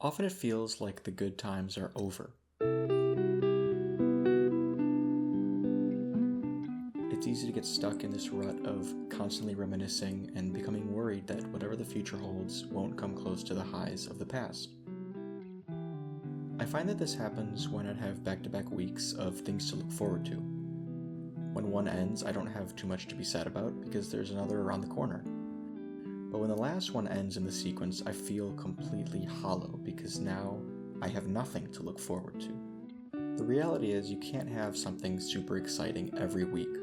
Often it feels like the good times are over. It's easy to get stuck in this rut of constantly reminiscing and becoming worried that whatever the future holds won't come close to the highs of the past. I find that this happens when I have back-to-back weeks of things to look forward to. When one ends, I don't have too much to be sad about because there's another around the corner. But when the last one ends in the sequence, I feel completely hollow because now I have nothing to look forward to. The reality is you can't have something super exciting every week.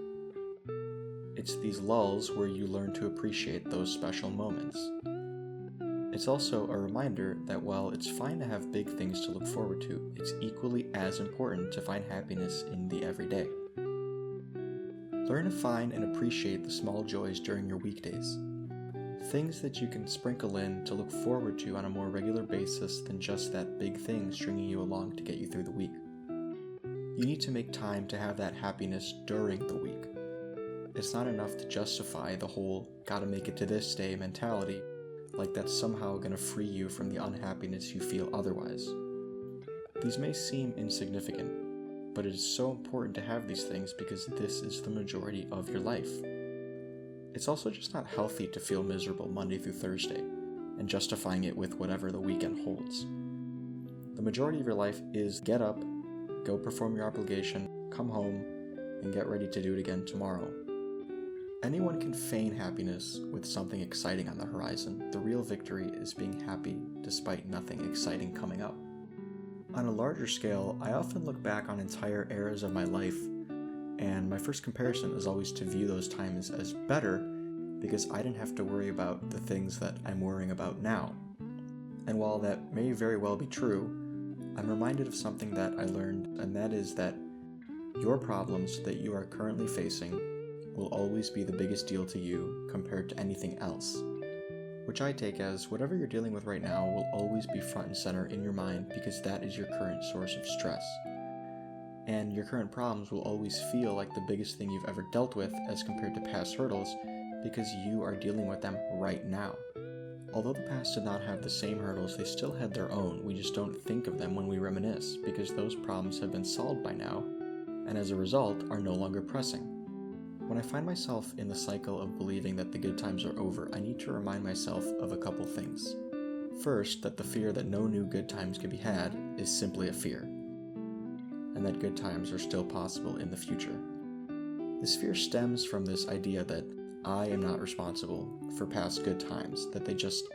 It's these lulls where you learn to appreciate those special moments. It's also a reminder that while it's fine to have big things to look forward to, it's equally as important to find happiness in the everyday. Learn to find and appreciate the small joys during your weekdays. Things that you can sprinkle in to look forward to on a more regular basis than just that big thing stringing you along to get you through the week. You need to make time to have that happiness during the week. It's not enough to justify the whole gotta make it to this day mentality like that's somehow gonna free you from the unhappiness you feel otherwise. These may seem insignificant, but it is so important to have these things because this is the majority of your life. It's also just not healthy to feel miserable Monday through Thursday and justifying it with whatever the weekend holds. The majority of your life is get up, go perform your obligation, come home, and get ready to do it again tomorrow. Anyone can feign happiness with something exciting on the horizon. The real victory is being happy despite nothing exciting coming up. On a larger scale, I often look back on entire eras of my life, and my first comparison is always to view those times as better because I didn't have to worry about the things that I'm worrying about now. And while that may very well be true, I'm reminded of something that I learned, and that is that your problems that you are currently facing will always be the biggest deal to you compared to anything else. Which I take as whatever you're dealing with right now will always be front and center in your mind because that is your current source of stress. And your current problems will always feel like the biggest thing you've ever dealt with as compared to past hurdles because you are dealing with them right now. Although the past did not have the same hurdles, they still had their own. We just don't think of them when we reminisce because those problems have been solved by now and as a result are no longer pressing. When I find myself in the cycle of believing that the good times are over, I need to remind myself of a couple things. First, that the fear that no new good times can be had is simply a fear, and that good times are still possible in the future. This fear stems from this idea that I am not responsible for past good times, that they just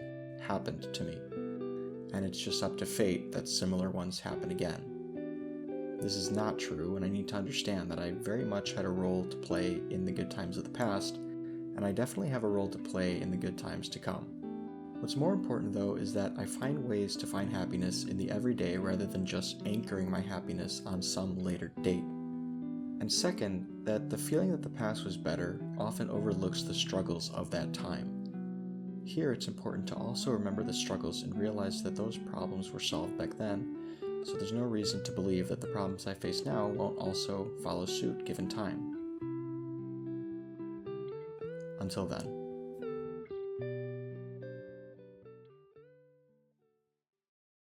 happened to me, and it's just up to fate that similar ones happen again. This is not true, and I need to understand that I very much had a role to play in the good times of the past, and I definitely have a role to play in the good times to come. What's more important, though, is that I find ways to find happiness in the everyday rather than just anchoring my happiness on some later date. And second, that the feeling that the past was better often overlooks the struggles of that time. Here, it's important to also remember the struggles and realize that those problems were solved back then, so there's no reason to believe that the problems I face now won't also follow suit given time. Until then.